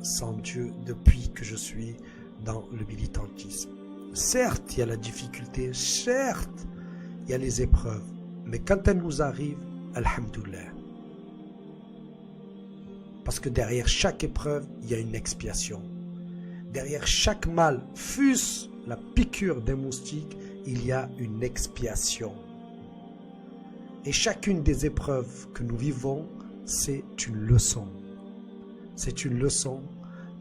sans Dieu depuis que je suis dans le militantisme. Certes, il y a la difficulté, certes, il y a les épreuves, mais quand elles nous arrivent, alhamdoulilah. Parce que derrière chaque épreuve, il y a une expiation. Derrière chaque mal, fût-ce la piqûre d'un moustique, il y a une expiation. Et chacune des épreuves que nous vivons, c'est une leçon. C'est une leçon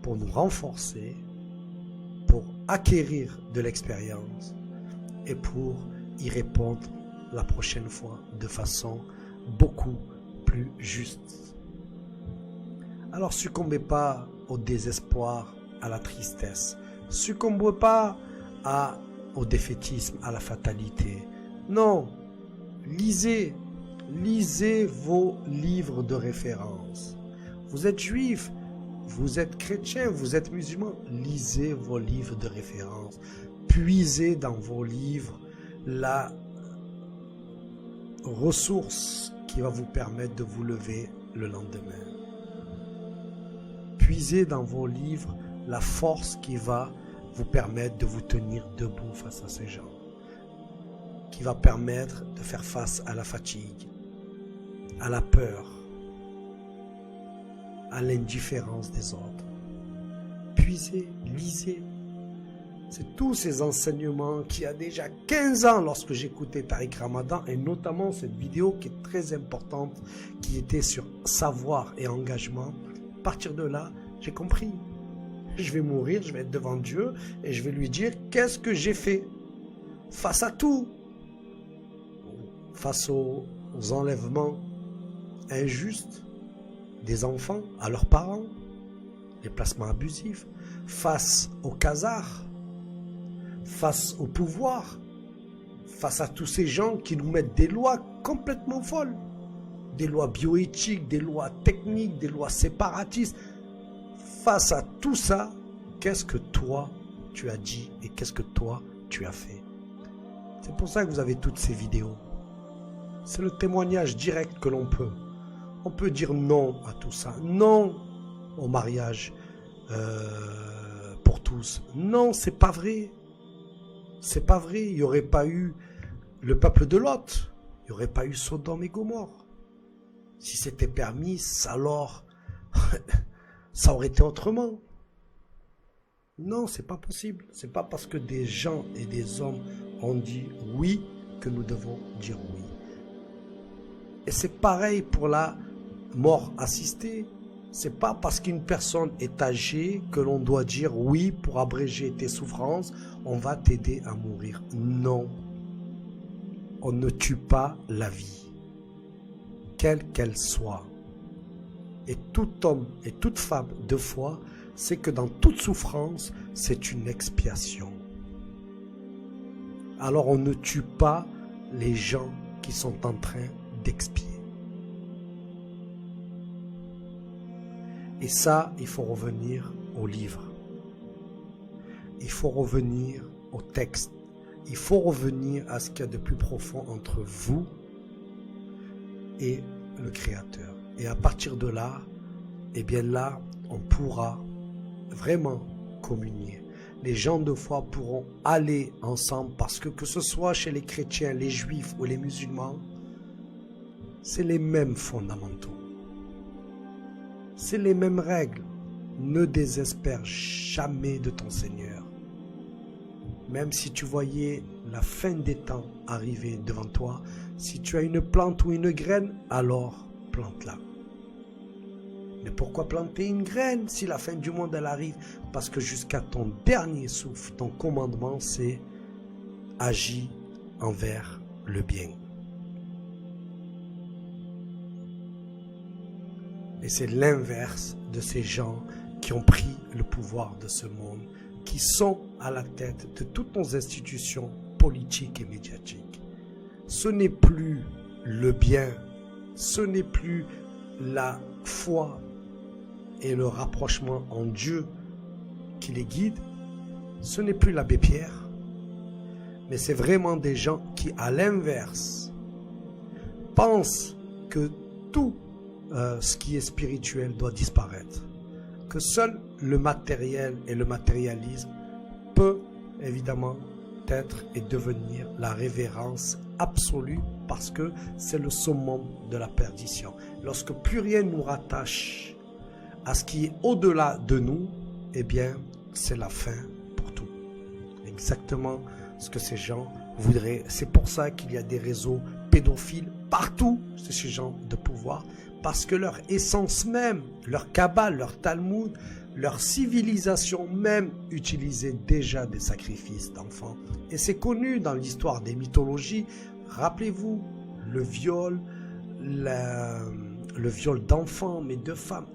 pour nous renforcer, pour acquérir de l'expérience et pour y répondre la prochaine fois de façon beaucoup plus juste. Alors succombez pas au désespoir, à la tristesse. Succombez pas au défaitisme, à la fatalité. Non, lisez vos livres de référence. Vous êtes juif, vous êtes chrétien, vous êtes musulman, lisez vos livres de référence. Puisez dans vos livres la ressource qui va vous permettre de vous lever le lendemain. Puisez dans vos livres la force qui va vous permettre de vous tenir debout face à ces gens, qui va permettre de faire face à la fatigue, à la peur, à l'indifférence des autres. Puisez, lisez. C'est tous ces enseignements qui a déjà 15 ans lorsque j'écoutais Tariq Ramadan, et notamment cette vidéo qui est très importante, qui était sur savoir et engagement. À partir de là, j'ai compris. Je vais mourir, je vais être devant Dieu et je vais lui dire qu'est-ce que j'ai fait face à tout. Face aux enlèvements injustes des enfants à leurs parents, les placements abusifs, face aux casards, face au pouvoir, face à tous ces gens qui nous mettent des lois complètement folles, des lois bioéthiques, des lois techniques, des lois séparatistes. Face à tout ça, qu'est-ce que toi tu as dit et qu'est-ce que toi tu as fait? C'est pour ça que vous avez toutes ces vidéos. C'est le témoignage direct que l'on peut. On peut dire non à tout ça. Non au mariage pour tous. Non, c'est pas vrai. C'est pas vrai. Il n'y aurait pas eu le peuple de Lot. Il n'y aurait pas eu Sodome et Gomorrhe. Si c'était permis, alors ça aurait été autrement. Non, c'est pas possible. C'est pas parce que des gens et des hommes ont dit oui que nous devons dire oui. Et c'est pareil pour la mort assistée. C'est pas parce qu'une personne est âgée que l'on doit dire oui pour abréger tes souffrances, on va t'aider à mourir. Non. On ne tue pas la vie, quelle qu'elle soit. Et tout homme et toute femme de foi sait que dans toute souffrance, c'est une expiation. Alors on ne tue pas les gens qui sont en train d'expier. Et ça, il faut revenir au livre. Il faut revenir au texte. Il faut revenir à ce qu'il y a de plus profond entre vous et le Créateur. Et à partir de là, eh bien là, on pourra vraiment communier. Les gens de foi pourront aller ensemble parce que ce soit chez les chrétiens, les juifs ou les musulmans, c'est les mêmes fondamentaux. C'est les mêmes règles. Ne désespère jamais de ton Seigneur. Même si tu voyais la fin des temps arriver devant toi, si tu as une plante ou une graine, alors plante-la. Mais pourquoi planter une graine si la fin du monde elle arrive? Parce que jusqu'à ton dernier souffle, ton commandement c'est agis envers le bien. Et c'est l'inverse de ces gens qui ont pris le pouvoir de ce monde, qui sont à la tête de toutes nos institutions politiques et médiatiques. Ce n'est plus le bien, ce n'est plus la foi et le rapprochement en Dieu qui les guide, ce n'est plus l'abbé Pierre, mais c'est vraiment des gens qui, à l'inverse, pensent que tout ce qui est spirituel doit disparaître, que seul le matériel et le matérialisme peut évidemment être et devenir la révérence absolue, parce que c'est le summum de la perdition. Lorsque plus rien nous rattache à ce qui est au-delà de nous, eh bien, c'est la fin pour tout. Exactement ce que ces gens voudraient. C'est pour ça qu'il y a des réseaux pédophiles partout, ces gens de pouvoir, parce que leur essence même, leur Kabbale, leur Talmud, leur civilisation même utilisait déjà des sacrifices d'enfants. Et c'est connu dans l'histoire des mythologies. Rappelez-vous, le viol d'enfants, mais de femmes,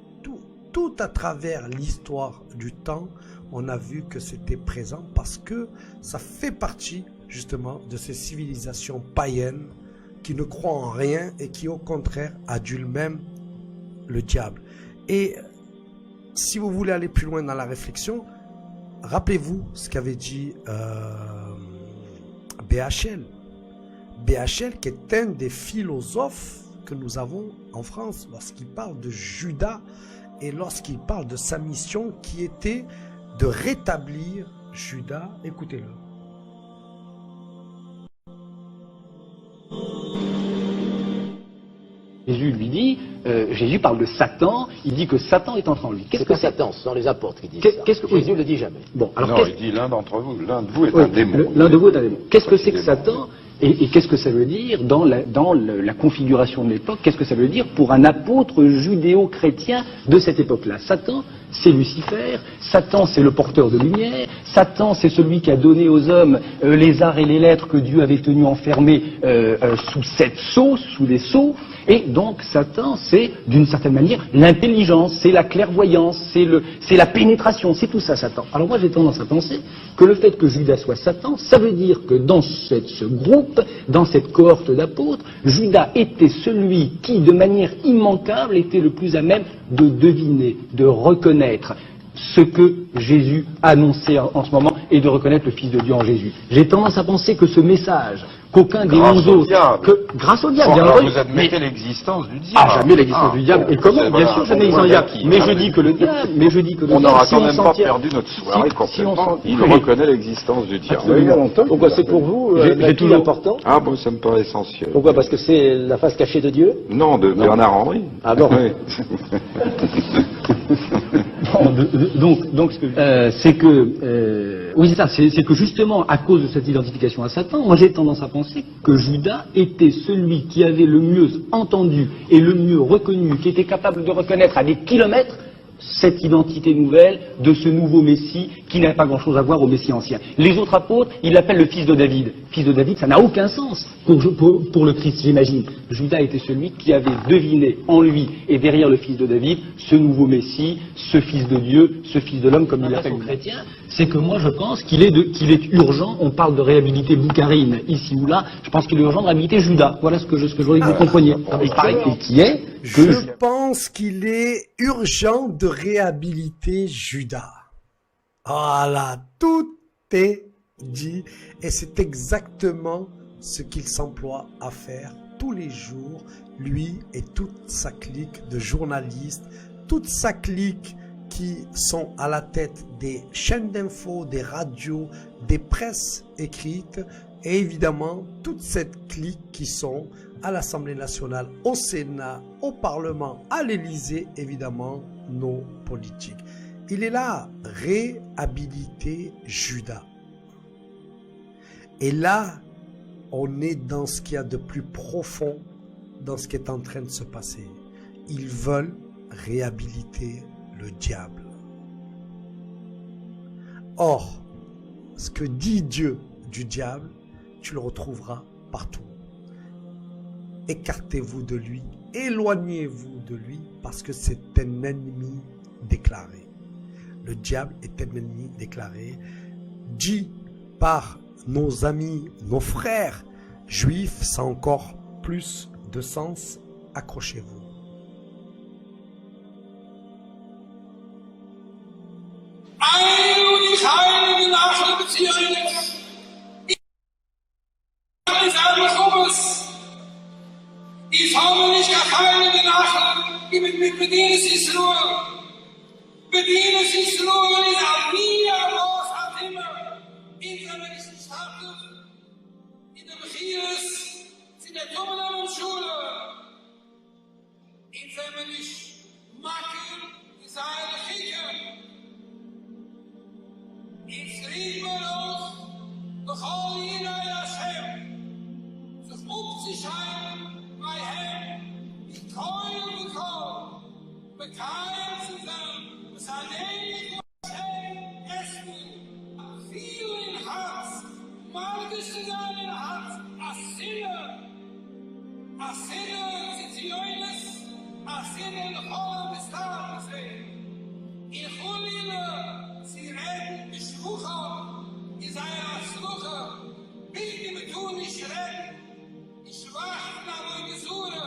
tout à travers l'histoire du temps, on a vu que c'était présent parce que ça fait partie justement de ces civilisations païennes qui ne croient en rien et qui au contraire adulent même le diable. Et si vous voulez aller plus loin dans la réflexion, rappelez-vous ce qu'avait dit BHL. BHL qui est un des philosophes que nous avons en France lorsqu'il parle de Judas et lorsqu'il parle de sa mission qui était de rétablir Judas. Écoutez-le. Jésus lui dit, Jésus parle de Satan, il dit que Satan est entré en lui. Qu'est-ce que Satan? Ce sont les apôtres qui disent ça. Qu'est-ce que Jésus ne le dit jamais. Bon, alors non, il dit l'un d'entre vous, l'un de vous est oui, un démon. L'un de vous est un démon. Qu'est-ce que c'est que Satan et qu'est-ce que ça veut dire dans la configuration de l'époque? Qu'est-ce que ça veut dire pour un apôtre judéo-chrétien de cette époque-là? Satan, c'est Lucifer, Satan, c'est le porteur de lumière, Satan, c'est celui qui a donné aux hommes les arts et les lettres que Dieu avait tenus enfermés sous 7 sceaux, sous des sceaux. Et donc Satan, c'est d'une certaine manière l'intelligence, c'est la clairvoyance, c'est la pénétration, c'est tout ça Satan. Alors moi j'ai tendance à penser que le fait que Judas soit Satan, ça veut dire que dans ce groupe, dans cette cohorte d'apôtres, Judas était celui qui, de manière immanquable, était le plus à même de deviner, de reconnaître ce que Jésus annonçait en ce moment et de reconnaître le Fils de Dieu en Jésus. J'ai tendance à penser que ce message, qu'aucun des 11 autres, grâce au diable, Bon, bien alors entendu, vous admettez mais- l'existence du diable. Ah, jamais l'existence du diable. Et comment? c'est Bien voilà, sûr, jamais bon, l'existence du diable. acquis. Mais je dis que le diable, On n'aura si quand on même s'en pas tient- perdu notre soirée si complètement. on s'en- Il oui. reconnaît l'existence du diable. Absolument. Pourquoi c'est pour vous J'ai toujours- important? Ah bon, ça me paraît essentiel. Pourquoi? Parce que c'est la face cachée de Dieu? Non, de Bernard Henry. Ah bon? Oui. Donc, c'est que, oui, c'est ça, c'est que justement, à cause de cette identification à Satan, moi j'ai tendance à penser que Judas était celui qui avait le mieux entendu et le mieux reconnu, qui était capable de reconnaître à des kilomètres cette identité nouvelle de ce nouveau Messie qui n'a pas grand-chose à voir au Messie ancien. Les autres apôtres, ils l'appellent le fils de David. Fils de David, ça n'a aucun sens pour le Christ, j'imagine. Judas était celui qui avait deviné en lui et derrière le fils de David ce nouveau Messie, ce fils de Dieu, ce fils de l'homme, comme il l'appelle les chrétiens. C'est que moi je pense qu'il est urgent, on parle de réhabiliter Boukharine ici ou là, je pense qu'il est urgent de réhabiliter Judas. Voilà ce que je voudrais que vous compreniez. Il paraît qu'il est que Je pense qu'il est urgent de réhabiliter Judas. Voilà, tout est dit. Et c'est exactement ce qu'il s'emploie à faire tous les jours, lui et toute sa clique de journalistes, toute sa clique qui sont à la tête des chaînes d'infos, des radios, des presses écrites, et évidemment toute cette clique qui sont à l'Assemblée nationale, au Sénat, au Parlement, à l'Élysée, évidemment, nos politiques. Il est là, réhabiliter Judas. Et là, on est dans ce qu'il y a de plus profond, dans ce qui est en train de se passer. Ils veulent réhabiliter le diable. Or, ce que dit Dieu du diable, tu le retrouveras partout. Écartez-vous de lui, éloignez-vous de lui, parce que c'est un ennemi déclaré. Le diable est un ennemi déclaré, dit par nos amis, nos frères juifs, ça a encore plus de sens. Accrochez-vous. die heilige Nachfolgebeziehungen. Ich sage Thomas, die formlich heilige Nachfolge mit Medines Israel. bedienen sich nur in Armenia, was hat immer. In seiner Wissenschaft, in der Messias, in der kommunalen Schule. In seiner Machen, in seiner Kirche. In Friedmann, doch all jeder Hashem. Sich aufzuscheinen bei Herrn, die Keul bekommen, bekannt zu sein, was ein Ewig Essen, viel in Herz, magisch zu sein in Herz, als Sinne, Ziziones, als Sinne in Holland bestaan sehen. In Hulile, sie reden, Beschwucher, in seiner Sluche, bitte mir tun nicht reden, ich warte nach der Gesure,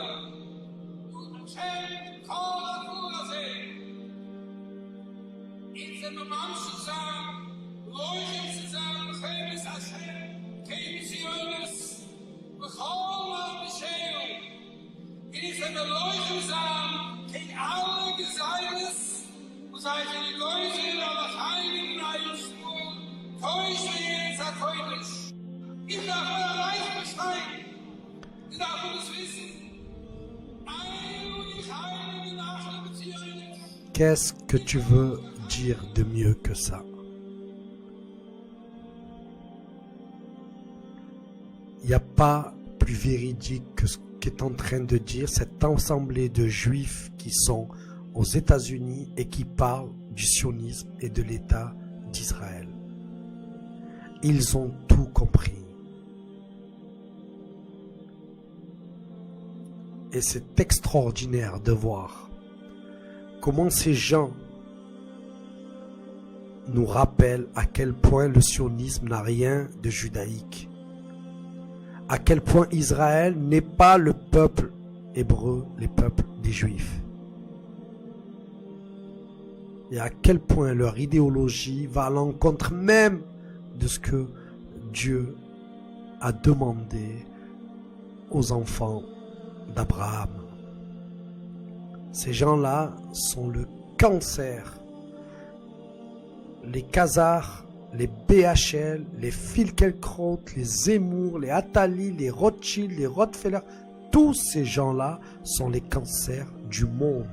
und Hashem, Kola, Kula sehen. In seinem Mann zu sein, Leuchten zu sein, Chemis Hashem, Chemis Ionis, Bechol Beschehung. In seinem Leuchten zu sein, gegen alle Geseines, und sei die Leute in aller Heiligen Eilspur, täuscht mir jetzt erkäuflich. Ich darf euer Reich besteigen, ich darf es wissen. Qu'est-ce que tu veux dire de mieux que ça? Il n'y a pas plus véridique que ce qu'est en train de dire cette assemblée de juifs qui sont aux États-Unis et qui parlent du sionisme et de l'État d'Israël. Ils ont tout compris. Et c'est extraordinaire de voir comment ces gens nous rappellent à quel point le sionisme n'a rien de judaïque. À quel point Israël n'est pas le peuple hébreu, les peuples des Juifs. Et à quel point leur idéologie va à l'encontre même de ce que Dieu a demandé aux enfants d'Abraham. Ces gens-là sont le cancer. Les Khazars, les BHL, les Finkielkraut, les Zemmour, les Attali, les Rothschild, les Rockefeller, tous ces gens-là sont les cancers du monde.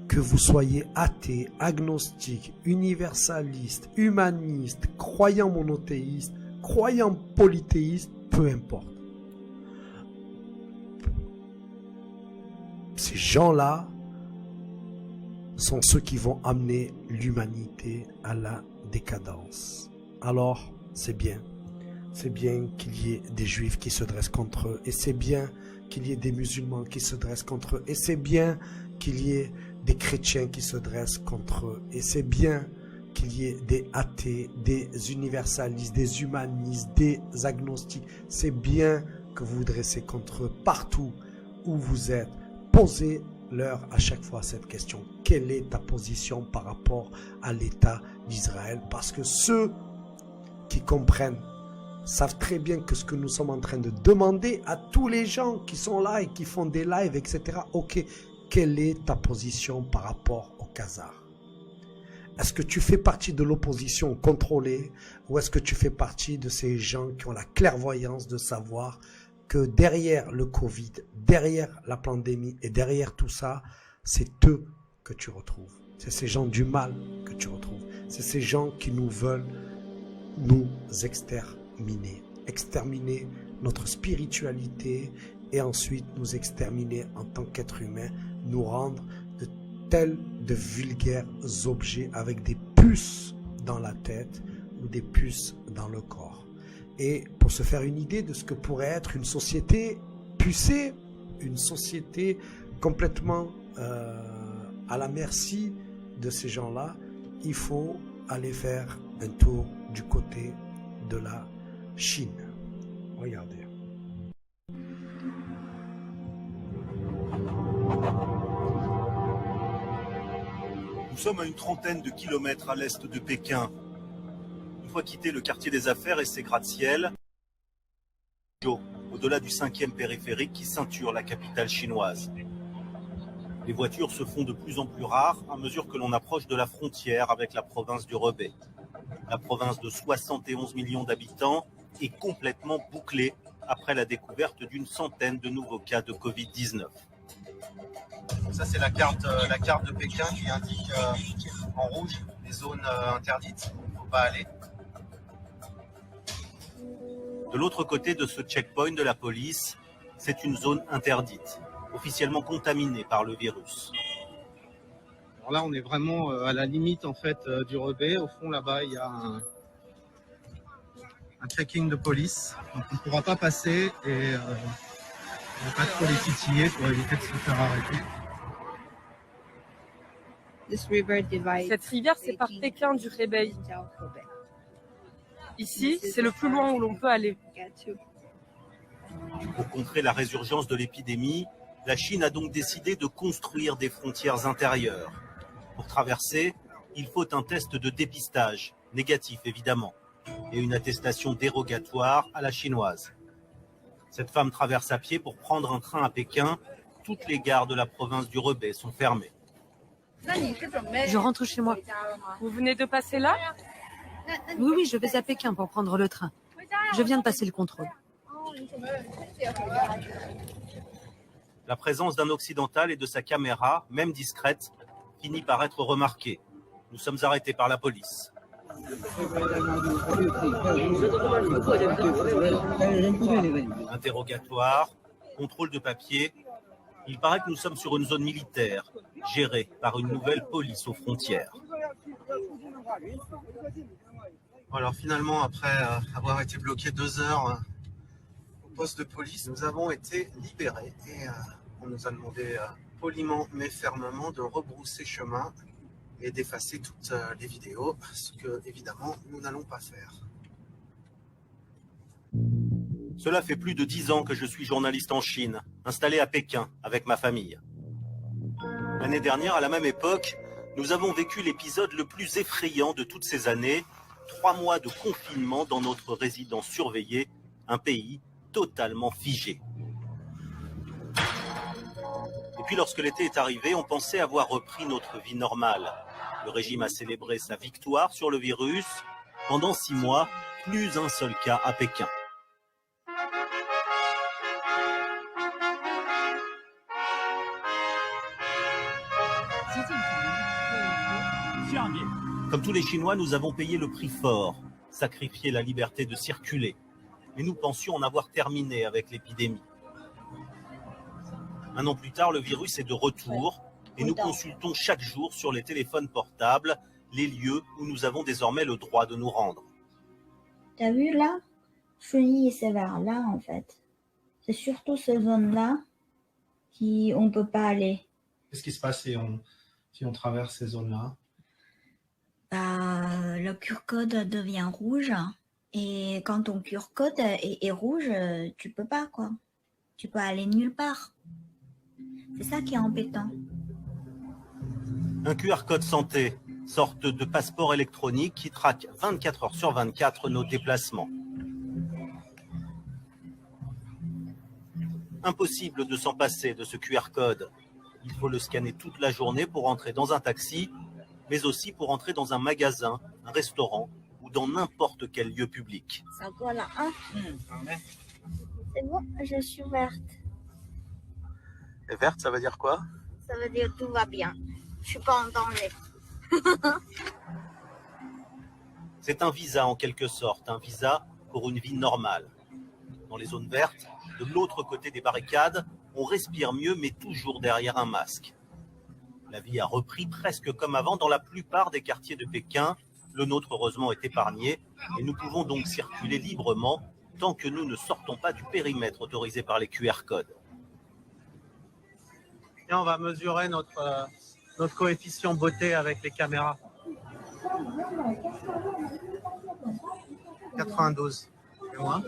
Que vous soyez athée, agnostique, universaliste, humaniste, croyant monothéiste, croyant polythéiste, peu importe. Ces gens-là sont ceux qui vont amener l'humanité à la décadence. Alors, c'est bien qu'il y ait des juifs qui se dressent contre eux, et c'est bien qu'il y ait des musulmans qui se dressent contre eux, et c'est bien qu'il y ait des chrétiens qui se dressent contre eux, et c'est bien qu'il y ait des athées, des universalistes, des humanistes, des agnostiques. C'est bien que vous vous dressez contre eux partout où vous êtes. Posez-leur à chaque fois cette question. Quelle est ta position par rapport à l'État d'Israël? Parce que ceux qui comprennent savent très bien que ce que nous sommes en train de demander à tous les gens qui sont là et qui font des lives, etc. Ok, quelle est ta position par rapport aux Khazars? Est-ce que tu fais partie de l'opposition contrôlée ou est-ce que tu fais partie de ces gens qui ont la clairvoyance de savoir que derrière le Covid, derrière la pandémie et derrière tout ça, c'est eux que tu retrouves. C'est ces gens du mal que tu retrouves. C'est ces gens qui nous veulent nous exterminer. Exterminer notre spiritualité et ensuite nous exterminer en tant qu'être humain, nous rendre de vulgaires objets avec des puces dans la tête ou des puces dans le corps. Et pour se faire une idée de ce que pourrait être une société pucée, une société complètement à la merci de ces gens-là, il faut aller faire un tour du côté de la Chine. Regardez. Nous sommes à une trentaine de kilomètres à l'est de Pékin. Une fois quitté le quartier des affaires et ses gratte-ciel, au-delà du 5e périphérique qui ceinture la capitale chinoise. Les voitures se font de plus en plus rares à mesure que l'on approche de la frontière avec la province du Rebais. La province de 71 millions d'habitants est complètement bouclée après la découverte d'une centaine de nouveaux cas de Covid-19. Ça, c'est la carte de Pékin qui indique en rouge les zones interdites où il ne faut pas aller. De l'autre côté de ce checkpoint de la police, c'est une zone interdite, officiellement contaminée par le virus. Alors là, on est vraiment à la limite en fait du Rebais. Au fond, là-bas, il y a un checking de police. Donc, on ne pourra pas passer et on ne va pas trop les titiller pour éviter de se faire arrêter. Cette rivière sépare Pékin du Hebei. Ici, c'est le plus loin où l'on peut aller. Pour contrer la résurgence de l'épidémie, la Chine a donc décidé de construire des frontières intérieures. Pour traverser, il faut un test de dépistage, négatif évidemment, et une attestation dérogatoire à la chinoise. Cette femme traverse à pied pour prendre un train à Pékin. Toutes les gares de la province du Rebais sont fermées. Je rentre chez moi. Vous venez de passer là? Oui, je vais à Pékin pour prendre le train. Je viens de passer le contrôle. La présence d'un occidental et de sa caméra, même discrète, finit par être remarquée. Nous sommes arrêtés par la police. Interrogatoire, contrôle de papier. Il paraît que nous sommes sur une zone militaire, gérée par une nouvelle police aux frontières. Alors finalement, après avoir été bloqués 2 heures au poste de police, nous avons été libérés et on nous a demandé poliment mais fermement de rebrousser chemin et d'effacer toutes les vidéos, ce que évidemment nous n'allons pas faire. Cela fait plus de 10 ans que je suis journaliste en Chine, installé à Pékin avec ma famille. L'année dernière, à la même époque, nous avons vécu l'épisode le plus effrayant de toutes ces années, 3 mois de confinement dans notre résidence surveillée, un pays totalement figé. Et puis lorsque l'été est arrivé, on pensait avoir repris notre vie normale. Le régime a célébré sa victoire sur le virus. Pendant 6 mois, plus un seul cas à Pékin. Comme tous les Chinois, nous avons payé le prix fort, sacrifié la liberté de circuler. Mais nous pensions en avoir terminé avec l'épidémie. 1 an plus tard, le virus est de retour et nous consultons chaque jour sur les téléphones portables les lieux où nous avons désormais le droit de nous rendre. T'as vu là? Chunyi, c'est vers là en fait. C'est surtout ces zones-là qu'on ne peut pas aller. Qu'est-ce qui se passe si on traverse ces zones-là? Le QR-code devient rouge et quand ton QR-code est rouge, tu peux pas quoi. Tu peux aller nulle part. C'est ça qui est embêtant. Un QR code santé, sorte de passeport électronique qui traque 24 heures sur 24 nos déplacements. Impossible de s'en passer de ce QR code. Il faut le scanner toute la journée pour entrer dans un taxi, mais aussi pour entrer dans un magasin, un restaurant ou dans n'importe quel lieu public. Ça colle là, hein? C'est bon, je suis verte. Et verte, ça veut dire quoi? Ça veut dire tout va bien. Je suis pas en danger. C'est un visa en quelque sorte, un visa pour une vie normale. Dans les zones vertes, de l'autre côté des barricades, on respire mieux mais toujours derrière un masque. La vie a repris presque comme avant dans la plupart des quartiers de Pékin. Le nôtre heureusement est épargné et nous pouvons donc circuler librement tant que nous ne sortons pas du périmètre autorisé par les QR codes. Et on va mesurer notre coefficient beauté avec les caméras. 92. Et moi?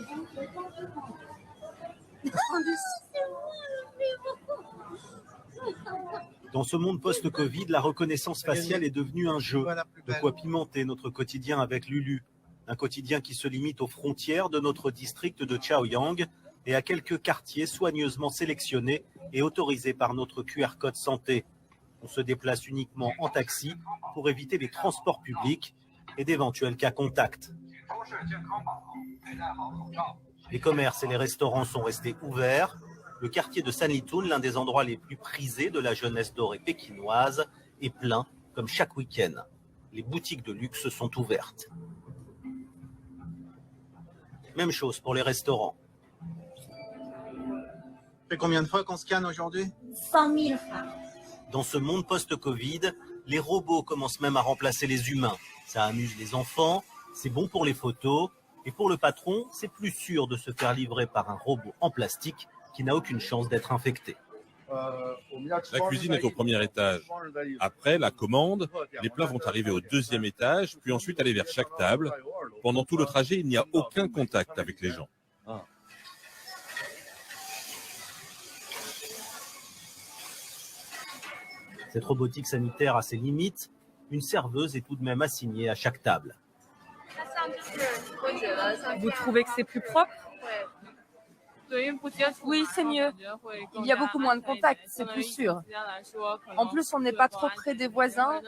Dans ce monde post-Covid, la reconnaissance faciale est devenue un jeu. De quoi pimenter notre quotidien avec Lulu. Un quotidien qui se limite aux frontières de notre district de Chaoyang, et à quelques quartiers soigneusement sélectionnés et autorisés par notre QR code santé. On se déplace uniquement en taxi pour éviter les transports publics et d'éventuels cas contacts. Les commerces et les restaurants sont restés ouverts. Le quartier de Sanlitun, l'un des endroits les plus prisés de la jeunesse dorée pékinoise, est plein comme chaque week-end. Les boutiques de luxe sont ouvertes. Même chose pour les restaurants. Ça fait combien de fois qu'on scanne aujourd'hui? 100 000 fois. Dans ce monde post-Covid, les robots commencent même à remplacer les humains. Ça amuse les enfants, c'est bon pour les photos, et pour le patron, c'est plus sûr de se faire livrer par un robot en plastique qui n'a aucune chance d'être infecté. La cuisine est au premier étage. Après la commande, les plats vont arriver au deuxième étage, puis ensuite aller vers chaque table. Pendant tout le trajet, il n'y a aucun contact avec les gens. Cette robotique sanitaire a ses limites. Une serveuse est tout de même assignée à chaque table. Vous trouvez que c'est plus propre? Oui, c'est mieux. Il y a beaucoup moins de contacts, c'est plus sûr. En plus, on n'est pas trop près des voisins.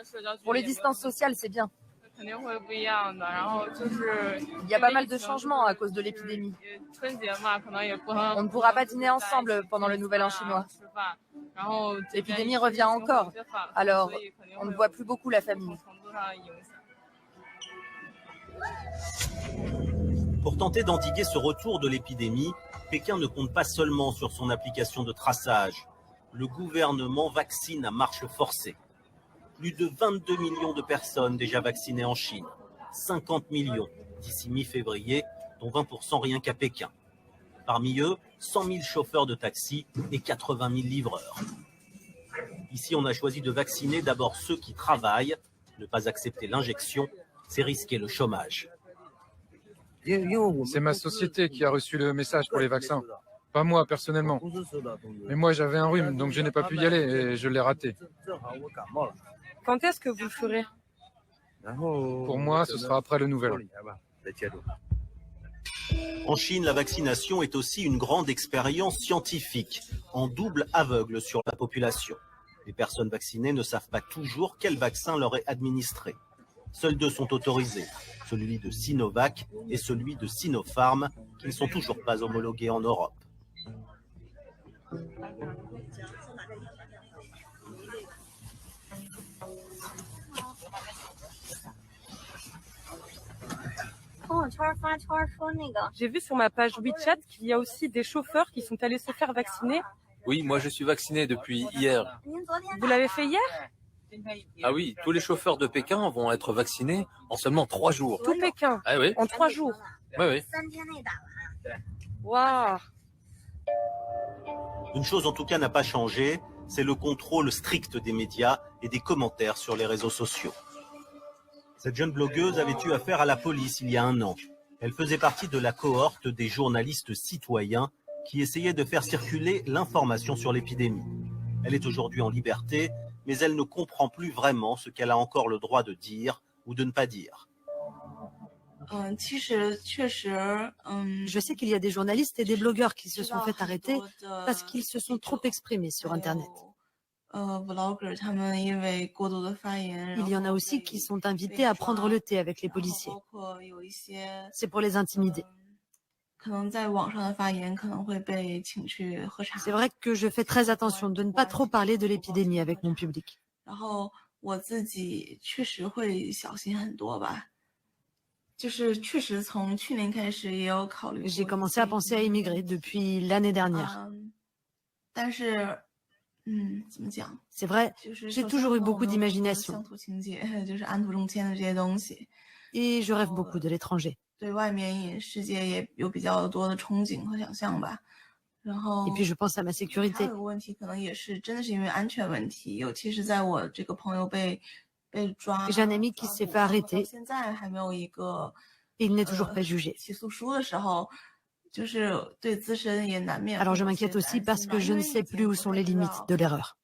Pour les distances sociales, c'est bien. Il y a pas mal de changements à cause de l'épidémie. On ne pourra pas dîner ensemble pendant le Nouvel An chinois. L'épidémie revient encore. Alors, on ne voit plus beaucoup la famille. Pour tenter d'endiguer ce retour de l'épidémie, Pékin ne compte pas seulement sur son application de traçage. Le gouvernement vaccine à marche forcée. Plus de 22 millions de personnes déjà vaccinées en Chine. 50 millions d'ici mi-février, dont 20% rien qu'à Pékin. Parmi eux, 100 000 chauffeurs de taxi et 80 000 livreurs. Ici, on a choisi de vacciner d'abord ceux qui travaillent. Ne pas accepter l'injection, c'est risquer le chômage. C'est ma société qui a reçu le message pour les vaccins. Pas moi, personnellement. Mais moi, j'avais un rhume, donc je n'ai pas pu y aller et je l'ai raté. Quand est-ce que vous le ferez? Pour moi, ce sera après le Nouvel An. En Chine, la vaccination est aussi une grande expérience scientifique, en double aveugle sur la population. Les personnes vaccinées ne savent pas toujours quel vaccin leur est administré. Seuls deux sont autorisés, celui de Sinovac et celui de Sinopharm, qui ne sont toujours pas homologués en Europe. J'ai vu sur ma page WeChat qu'il y a aussi des chauffeurs qui sont allés se faire vacciner. Oui, moi je suis vacciné depuis hier. Vous l'avez fait hier? Ah oui, tous les chauffeurs de Pékin vont être vaccinés en seulement 3 jours. Tout Pékin? Ah oui. En 3 jours? Oui, oui. Waouh! Une chose en tout cas n'a pas changé, c'est le contrôle strict des médias et des commentaires sur les réseaux sociaux. Cette jeune blogueuse avait eu affaire à la police il y a 1 an. Elle faisait partie de la cohorte des journalistes citoyens qui essayaient de faire circuler l'information sur l'épidémie. Elle est aujourd'hui en liberté, mais elle ne comprend plus vraiment ce qu'elle a encore le droit de dire ou de ne pas dire. Je sais qu'il y a des journalistes et des blogueurs qui se sont fait arrêter parce qu'ils se sont trop exprimés sur Internet. Il y en a aussi qui sont invités à prendre le thé avec les policiers. C'est pour les intimider. C'est vrai que je fais très attention de ne pas trop parler de l'épidémie avec mon public. J'ai commencé à penser à immigrer depuis l'année dernière. C'est vrai, j'ai toujours eu beaucoup d'imagination. Et je rêve beaucoup de l'étranger. Et puis je pense à ma sécurité. J'ai un ami qui s'est fait arrêter et il n'est toujours pas jugé. Alors je m'inquiète aussi parce que je ne sais plus où sont les limites de l'erreur.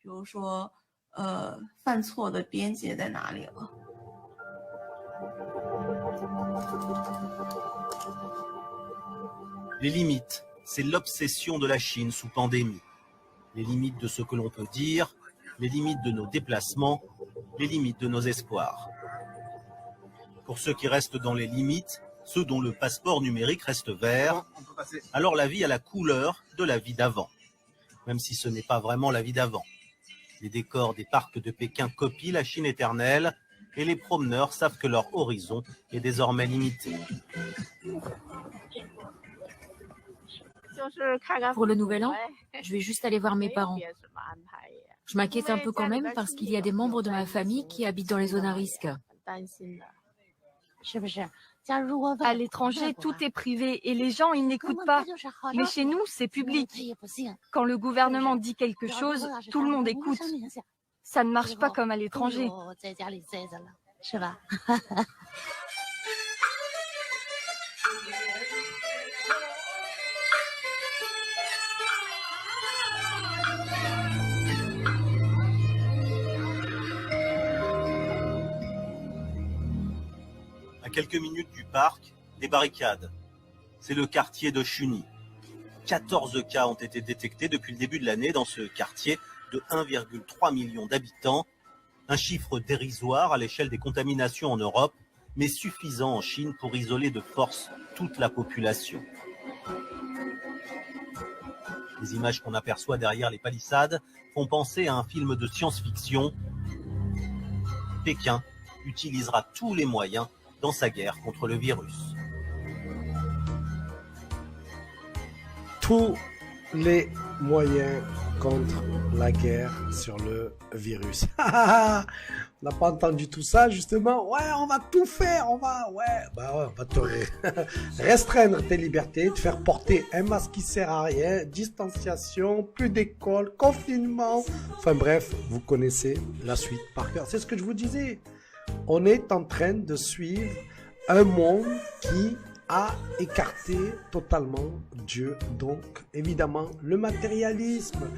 Les limites, c'est l'obsession de la Chine sous pandémie. Les limites de ce que l'on peut dire, les limites de nos déplacements, les limites de nos espoirs. Pour ceux qui restent dans les limites, ceux dont le passeport numérique reste vert, alors la vie a la couleur de la vie d'avant, même si ce n'est pas vraiment la vie d'avant. Les décors des parcs de Pékin copient la Chine éternelle et les promeneurs savent que leur horizon est désormais limité. Pour le Nouvel An, je vais juste aller voir mes parents. Je m'inquiète un peu quand même parce qu'il y a des membres de ma famille qui habitent dans les zones à risque. À l'étranger, tout est privé et les gens, ils n'écoutent pas. Mais chez nous, c'est public. Quand le gouvernement dit quelque chose, tout le monde écoute. Ça ne marche pas comme à l'étranger. À quelques minutes du parc, des barricades. C'est le quartier de Chuni. 14 cas ont été détectés depuis le début de l'année dans ce quartier de 1,3 million d'habitants. Un chiffre dérisoire à l'échelle des contaminations en Europe, mais suffisant en Chine pour isoler de force toute la population. Les images qu'on aperçoit derrière les palissades font penser à un film de science-fiction. Pékin utilisera tous les moyens dans sa guerre contre le virus. Tous les moyens contre la guerre sur le virus. On n'a pas entendu tout ça, justement. Ouais, on va tout faire, on va te restreindre tes libertés, te faire porter un masque qui sert à rien, distanciation, plus d'école, confinement. Enfin bref, vous connaissez la suite par cœur. C'est ce que je vous disais. On est en train de suivre un monde qui a écarté totalement Dieu. Donc, évidemment, le matérialisme,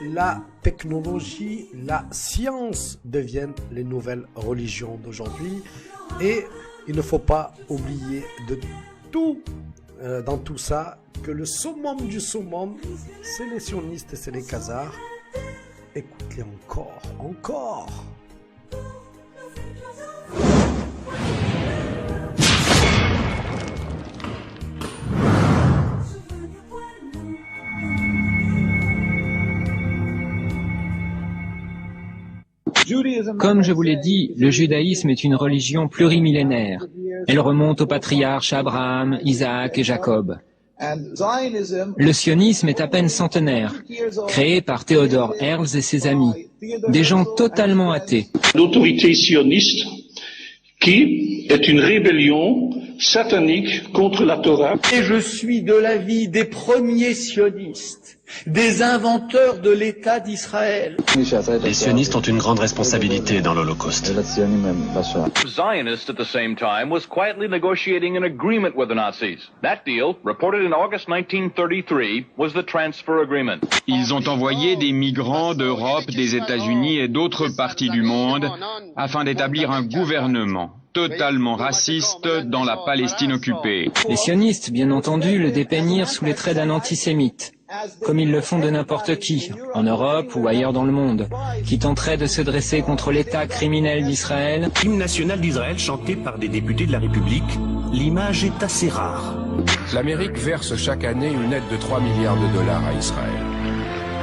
la technologie, la science deviennent les nouvelles religions d'aujourd'hui. Et il ne faut pas oublier de tout, dans tout ça, que le summum du summum, c'est les sionistes et c'est les khazars. Écoute-les encore. Comme je vous l'ai dit, le judaïsme est une religion plurimillénaire. Elle remonte aux patriarches Abraham, Isaac et Jacob. Le sionisme est à peine centenaire, créé par Theodor Herzl et ses amis, des gens totalement athées. L'autorité sioniste qui est une rébellion satanique contre la Torah. Et je suis de l'avis des premiers sionistes, des inventeurs de l'État d'Israël. Les sionistes ont une grande responsabilité dans l'Holocauste. Zionist at the same time was quietly negotiating an agreement with the Nazis. That deal, reported in August 1933, was the transfer agreement. Ils ont envoyé des migrants d'Europe, des États-Unis et d'autres parties du monde afin d'établir un gouvernement totalement raciste dans la Palestine occupée. Les sionistes, bien entendu, le dépeignirent sous les traits d'un antisémite, comme ils le font de n'importe qui, en Europe ou ailleurs dans le monde, qui tenterait de se dresser contre l'État criminel d'Israël. L'hymne national d'Israël chanté par des députés de la République, l'image est assez rare. L'Amérique verse chaque année une aide de 3 milliards de dollars à Israël.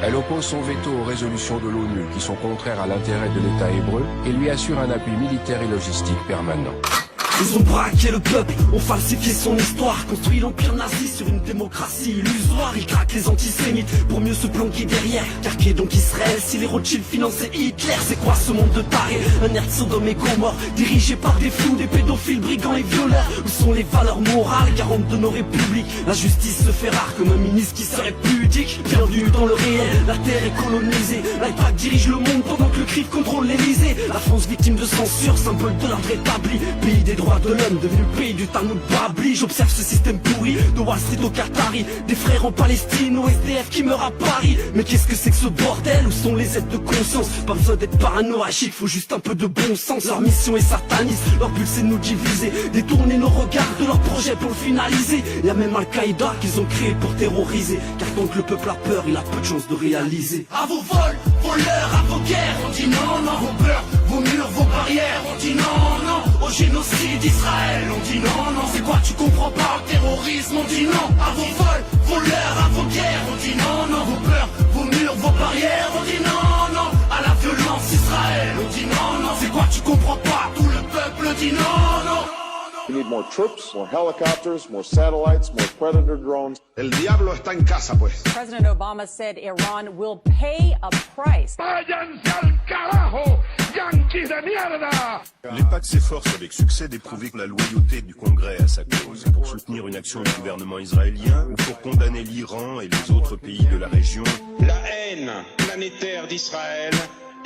Elle oppose son veto aux résolutions de l'ONU qui sont contraires à l'intérêt de l'État hébreu et lui assure un appui militaire et logistique permanent. Ils ont braqué le peuple, ont falsifié son histoire, construit l'empire nazi sur une démocratie illusoire. Ils craquent les antisémites pour mieux se planquer derrière. Car qui est donc Israël si les Rothschild finançaient Hitler? C'est quoi ce monde de tarés? Un air de Sodome et Gomorrhe, dirigé par des fous, des pédophiles, brigands et violeurs. Où sont les valeurs morales, garantes de nos républiques? La justice se fait rare comme un ministre qui serait pute. sadique, bienvenue dans le réel. La terre est colonisée, l'iPad dirige le monde pendant que le CRIF contrôle l'Elysée. La France victime de censure, symbole de l'ordre établi. Pays des droits de l'homme, devenu pays du Talmud Babli. J'observe ce système pourri, de Wall Street au Qatari. Des frères en Palestine, au SDF qui meurent à Paris. Mais qu'est-ce que c'est que ce bordel? Où sont les aides de conscience? Pas besoin d'être paranoïaque, faut juste un peu de bon sens. Leur mission est sataniste, leur but c'est de nous diviser, détourner nos regards de leur projet pour le finaliser. Y'a même Al-Qaïda qu'ils ont créé pour terroriser, car tant que le peuple a peur, il a peu de chances de réaliser. À vos vols, voleurs, à vos guerres, on dit non, non. Vos peurs, vos murs, vos barrières, on dit non, non. Au génocide d'Israël, on dit non, non. C'est quoi, tu comprends pas? Au terrorisme, on dit non. À vos vols, voleurs, à vos guerres, on dit non, non. Vos peurs, vos murs, vos barrières, on dit non, non. À la violence Israël, on dit non, non. C'est quoi, tu comprends pas? Tout le peuple dit non, non. We need more troops, more helicopters, more satellites, more Predator drones. El diablo está en casa, pues. President Obama said Iran will pay a price. ¡Váyanse al carajo, yanquis de mierda! Les PAC s'efforcent avec succès d'éprouver la loyauté du Congrès à sa cause pour soutenir une action du gouvernement israélien ou pour condamner l'Iran et les autres pays de la région. La haine planétaire d'Israël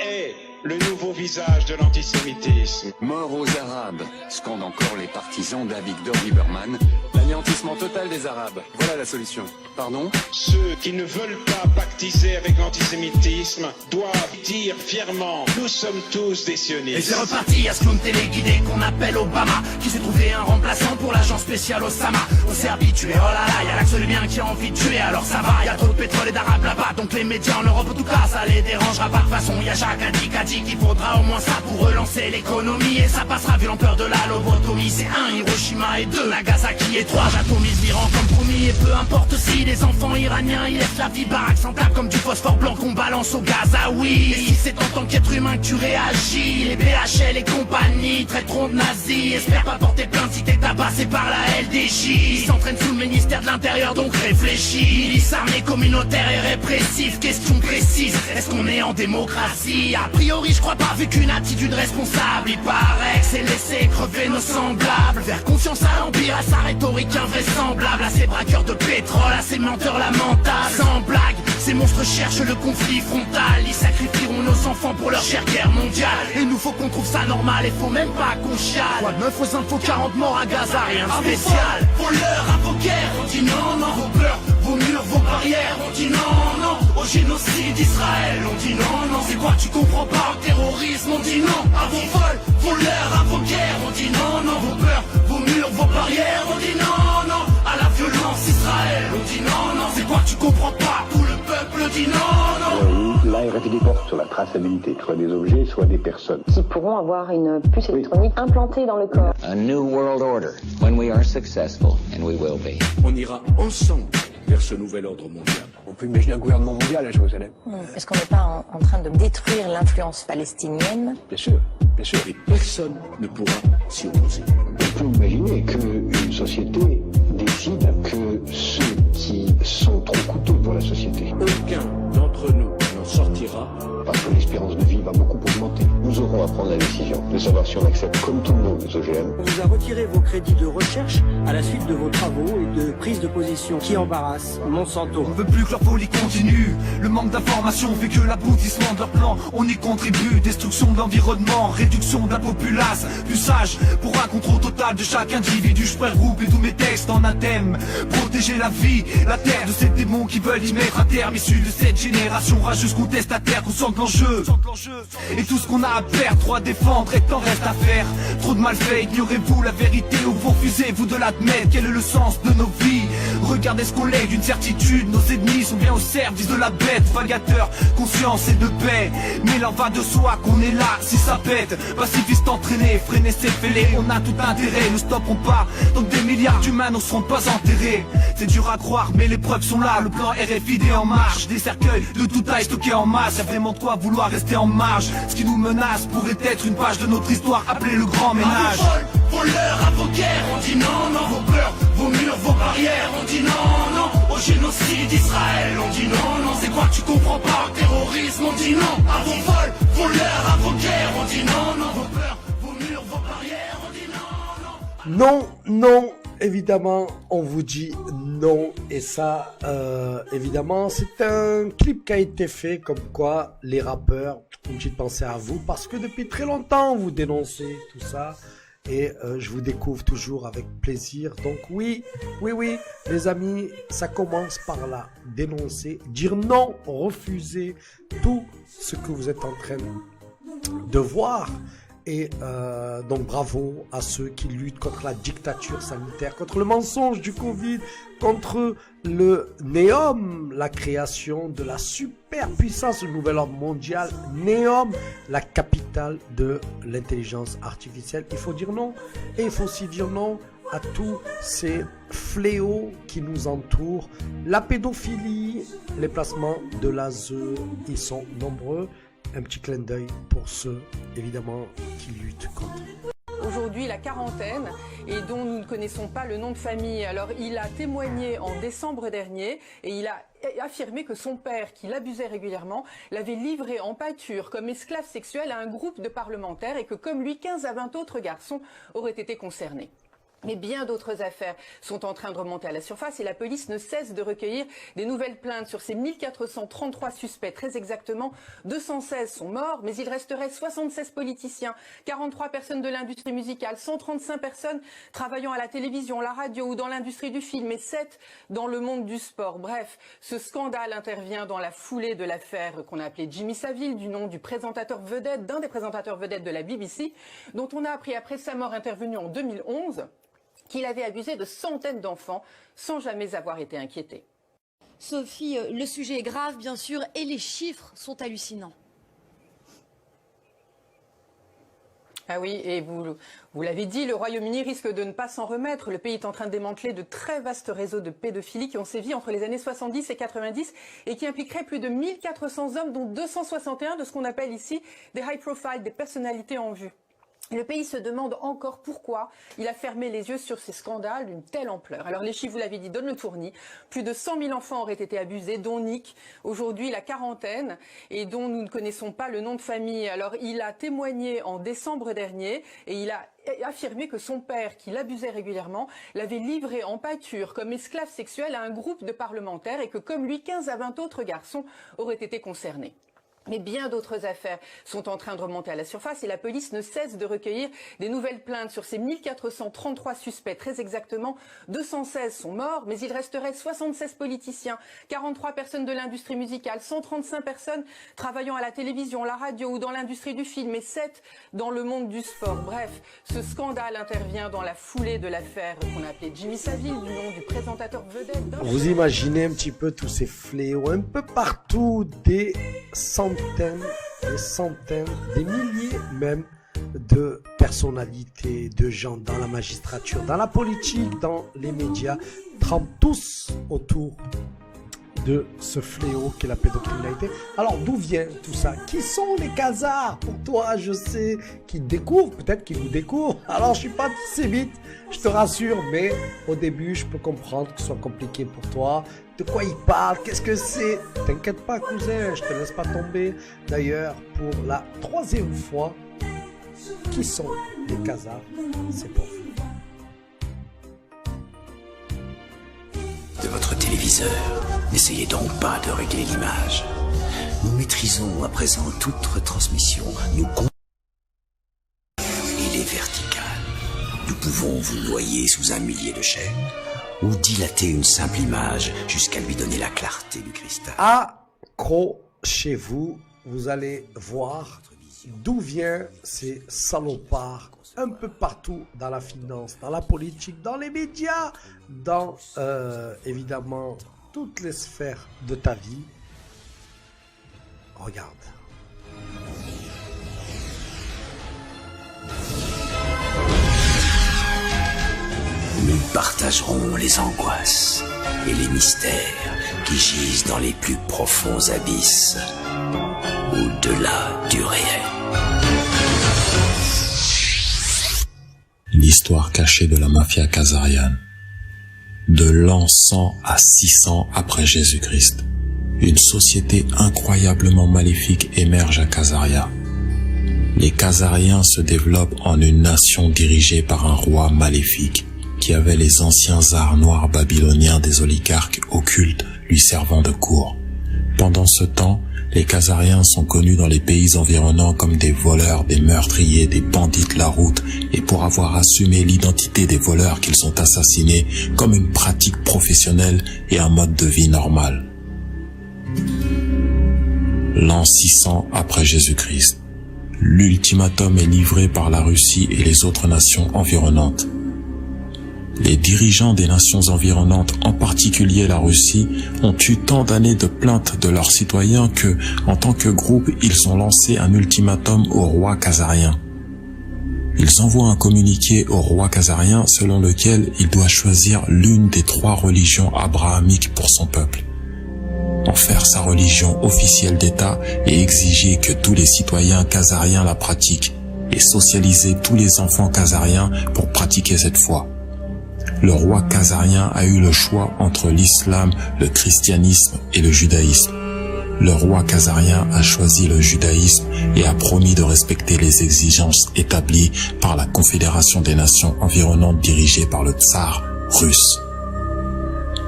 est le nouveau visage de l'antisémitisme. Mort aux Arabes, scandent encore les partisans d'Avigdor Lieberman. L'anéantissement total des Arabes, voilà la solution. Pardon? Ceux qui ne veulent pas pactiser avec l'antisémitisme doivent dire fièrement: nous sommes tous des sionistes. Et c'est reparti à ce clown téléguidé qu'on appelle Obama, qui s'est trouvé un remplaçant pour l'agent spécial Osama. On s'est habitué, oh là là, y'a l'axe du bien qui a envie de tuer, alors ça va. Y'a trop de pétrole et d'arabes là-bas, donc les médias en Europe en tout cas, ça les dérangera pas de façon. Y'a Jacques Adi dit qu'il faudra au moins ça pour relancer l'économie, et ça passera vu l'ampleur de la lobotomie. C'est 1 Hiroshima et 2 Nagasaki et 3 j'atomise l'Iran comme promis. Et peu importe si les enfants iraniens ils laissent la vie baraque sans table comme du phosphore blanc qu'on balance au Gazaoui. Et si c'est en tant qu'être humain que tu réagis, les BHL et compagnie traiteront de nazis. Espère pas porter plainte si t'es tabassé par la LDJ. Ils s'entraînent sous le ministère de l'Intérieur, donc réfléchis. Milice armée communautaire et répressif. Question précise, est-ce qu'on est en démocratie? A priori je crois pas, vu qu'une attitude responsable. Il paraît que c'est laisser crever nos semblables. Faire confiance à l'Empire, à sa rhétorique invraisemblable, à ces braqueurs de pétrole, à ces menteurs lamentables. Sans blague, ces monstres cherchent le conflit frontal. Ils sacrifieront nos enfants pour leur chère guerre mondiale. Et nous faut qu'on trouve ça normal, et faut même pas qu'on chiale. Quoi de 9 aux infos, 40 morts à Gaza, rien de spécial. Voleurs, à vos guerres, on dit non, non. Vos peurs, vos murs, vos barrières, on dit non, non. Au génocide d'Israël, on dit non, non. C'est quoi, tu comprends pas? Au terrorisme, on dit non. À vos vols, voleurs, à vos guerres, on dit non, non. Vos peurs, vos murs, vos barrières, on dit non, non. À la violence Israël, on dit non, non. C'est quoi, tu comprends pas? Tout le peuple dit non, non. La RFID porte sur la traçabilité, soit des objets, soit des personnes. Qui pourront avoir une puce électronique implantée dans le corps. A new world order, when we are successful, and we will be. On ira ensemble vers ce nouvel ordre mondial. On peut imaginer un gouvernement mondial à Jérusalem. Est-ce qu'on n'est pas en train de détruire l'influence palestinienne? Bien sûr, et personne ne pourra s'y opposer. On peut imaginer qu'une société décide que ceux qui sont trop coûteux pour la société, aucun d'entre nous n'en sortira. Parce que l'espérance de vie va beaucoup augmenter. Nous aurons à prendre la décision de savoir si on accepte comme tout le monde les OGM. On vous a retiré vos crédits de recherche à la suite de vos travaux et de prise de position qui embarrassent Monsanto. On veut plus que leur folie continue. Le manque d'information fait que l'aboutissement de leur plan, on y contribue. Destruction de l'environnement, réduction de la populace. Plus sage pour un contrôle total de chaque individu. Je regroupe tous mes textes en un thème. Protéger la vie, la terre de ces démons qui veulent y mettre un terme. Issus de cette génération rageuse contestataire qu'on sent l'enjeu. Et tout ce qu'on a à perdre, droit à défendre et tant reste à faire. Trop de malfaits, ignorez-vous la vérité ou vous refusez-vous de l'admettre? Quel est le sens de nos vies? Regardez ce qu'on lègue d'une certitude. Nos ennemis sont bien au service de la bête. Vagateur, conscience et de paix. Mais il en va de soi qu'on est là si ça pète. Pacifiste entraîné, freiner c'est fêlé. On a tout intérêt, ne stopperons pas. Donc des milliards d'humains ne seront pas enterrés. C'est dur à croire mais les preuves sont là. Le plan RFID en marche. Des cercueils de tout taille stockés en masse. Y'a vraiment de quoi vouloir rester en marge. Ce qui nous menace pourrait être une page de notre histoire appelée le grand ménage. Voleurs, à vos guerres, on dit non, non. Vos peurs, vos murs, vos barrières, on dit non, non. Au génocide d'Israël, on dit non, non. C'est quoi, tu comprends pas? Au terrorisme, on dit non. À vos vols, voleurs, à vos guerres, on dit non, non. Vos peurs, vos murs, vos barrières, on dit non, non. Non, non, évidemment, on vous dit Non, et ça, évidemment, c'est un clip qui a été fait comme quoi les rappeurs, une petite pensée à vous, parce que depuis très longtemps, vous dénoncez tout ça, et je vous découvre toujours avec plaisir. Donc oui, les amis, ça commence par là, dénoncer, dire non, refuser tout ce que vous êtes en train de voir. Et donc bravo à ceux qui luttent contre la dictature sanitaire, contre le mensonge du Covid, contre le NEOM, la création de la superpuissance du nouvel ordre mondial, NEOM, la capitale de l'intelligence artificielle. Il faut dire non, et il faut aussi dire non à tous ces fléaux qui nous entourent. La pédophilie, les placements de l'ASE, ils sont nombreux. Un petit clin d'œil pour ceux, évidemment, qui luttent contre. Aujourd'hui, la quarantaine, et dont nous ne connaissons pas le nom de famille. Alors, il a témoigné en décembre dernier, et il a affirmé que son père, qui l'abusait régulièrement, l'avait livré en pâture comme esclave sexuel à un groupe de parlementaires, et que, comme lui, 15 à 20 autres garçons auraient été concernés. Mais bien d'autres affaires sont en train de remonter à la surface et la police ne cesse de recueillir des nouvelles plaintes sur ces 1433 suspects. Très exactement, 216 sont morts, mais il resterait 76 politiciens, 43 personnes de l'industrie musicale, 135 personnes travaillant à la télévision, la radio ou dans l'industrie du film et 7 dans le monde du sport. Bref, ce scandale intervient dans la foulée de l'affaire qu'on a appelée Jimmy Savile, du nom du présentateur vedette, d'un des présentateurs vedettes de la BBC, dont on a appris après sa mort intervenue en 2011, qu'il avait abusé de centaines d'enfants sans jamais avoir été inquiété. Sophie, le sujet est grave, bien sûr, et les chiffres sont hallucinants. Ah oui, et vous l'avez dit, le Royaume-Uni risque de ne pas s'en remettre. Le pays est en train de démanteler de très vastes réseaux de pédophilie qui ont sévi entre les années 70 et 90 et qui impliqueraient plus de 1400 hommes, dont 261 de ce qu'on appelle ici des high profile, des personnalités en vue. Le pays se demande encore pourquoi il a fermé les yeux sur ces scandales d'une telle ampleur. Alors les chiffres, vous l'avez dit, donnent le tournis. Plus de 100 000 enfants auraient été abusés, dont Nick, aujourd'hui la quarantaine, et dont nous ne connaissons pas le nom de famille. Alors il a témoigné en décembre dernier et il a affirmé que son père, qui l'abusait régulièrement, l'avait livré en pâture comme esclave sexuel à un groupe de parlementaires et que, comme lui, 15 à 20 autres garçons auraient été concernés. Mais bien d'autres affaires sont en train de remonter à la surface et la police ne cesse de recueillir des nouvelles plaintes sur ces 1433 suspects. Très exactement, 216 sont morts, mais il resterait 76 politiciens, 43 personnes de l'industrie musicale, 135 personnes travaillant à la télévision, la radio ou dans l'industrie du film et 7 dans le monde du sport. Bref, ce scandale intervient dans la foulée de l'affaire qu'on a appelée Jimmy Savile, du nom du présentateur vedette. Vous imaginez un petit peu tous ces fléaux un peu partout, des centaines, des centaines, des milliers même de personnalités, de gens dans la magistrature, dans la politique, dans les médias, trempent tous autour de ce fléau qu'est la pédocriminalité. Alors d'où vient tout ça? Qui sont les Khazars? Pour toi, je sais qu'ils découvrent, peut-être qu'ils nous découvrent. Alors je suis pas antisémite, je te rassure, mais au début je peux comprendre que ce soit compliqué pour toi. De quoi il parle? Qu'est-ce que c'est? T'inquiète pas, cousin, je te laisse pas tomber. D'ailleurs, pour la 3e fois, qui sont les Khazars? C'est pour vous. De votre téléviseur, n'essayez donc pas de régler l'image. Nous maîtrisons à présent toute retransmission. Il est vertical. Nous pouvons vous noyer sous un millier de chaînes ou dilater une simple image jusqu'à lui donner la clarté du cristal. Accrochez-vous, vous allez voir d'où viennent ces salopards un peu partout dans la finance, dans la politique, dans les médias, dans évidemment toutes les sphères de ta vie. Regarde. Nous partagerons les angoisses et les mystères qui gisent dans les plus profonds abysses, au-delà du réel. L'histoire cachée de la mafia khazariane. De l'an 100 à 600 après Jésus-Christ, une société incroyablement maléfique émerge à Khazaria. Les Khazariens se développent en une nation dirigée par un roi maléfique, qui avait les anciens arts noirs babyloniens des oligarques occultes lui servant de cour. Pendant ce temps, les Khazariens sont connus dans les pays environnants comme des voleurs, des meurtriers, des bandits de la route, et pour avoir assumé l'identité des voleurs qu'ils ont assassinés comme une pratique professionnelle et un mode de vie normal. L'an 600 après Jésus-Christ. L'ultimatum est livré par la Russie et les autres nations environnantes. Les dirigeants des nations environnantes, en particulier la Russie, ont eu tant d'années de plaintes de leurs citoyens que, en tant que groupe, ils ont lancé un ultimatum au roi khazarien. Ils envoient un communiqué au roi khazarien selon lequel il doit choisir l'une des 3 religions abrahamiques pour son peuple, en faire sa religion officielle d'État et exiger que tous les citoyens khazariens la pratiquent et socialiser tous les enfants khazariens pour pratiquer cette foi. Le roi khazarien a eu le choix entre l'islam, le christianisme et le judaïsme. Le roi khazarien a choisi le judaïsme et a promis de respecter les exigences établies par la Confédération des nations environnantes dirigée par le tsar russe.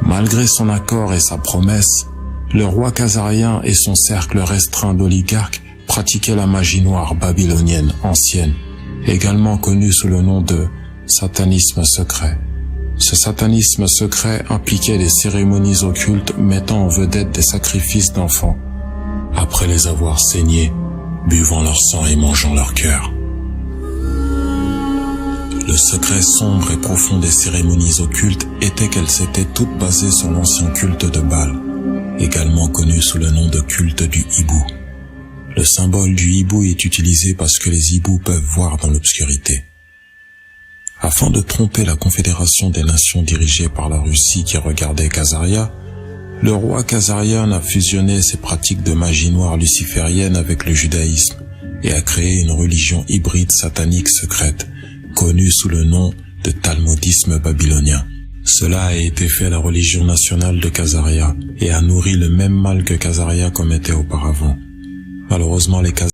Malgré son accord et sa promesse, le roi khazarien et son cercle restreint d'oligarques pratiquaient la magie noire babylonienne ancienne, également connue sous le nom de satanisme secret. Ce satanisme secret impliquait des cérémonies occultes mettant en vedette des sacrifices d'enfants, après les avoir saignés, buvant leur sang et mangeant leur cœur. Le secret sombre et profond des cérémonies occultes était qu'elles étaient toutes basées sur l'ancien culte de Baal, également connu sous le nom de culte du hibou. Le symbole du hibou est utilisé parce que les hiboux peuvent voir dans l'obscurité. Afin de tromper la Confédération des nations dirigée par la Russie qui regardait Khazaria, le roi khazarien a fusionné ses pratiques de magie noire luciférienne avec le judaïsme et a créé une religion hybride satanique secrète, connue sous le nom de talmudisme babylonien. Cela a été fait la religion nationale de Khazaria et a nourri le même mal que Khazaria commettait auparavant. Malheureusement, les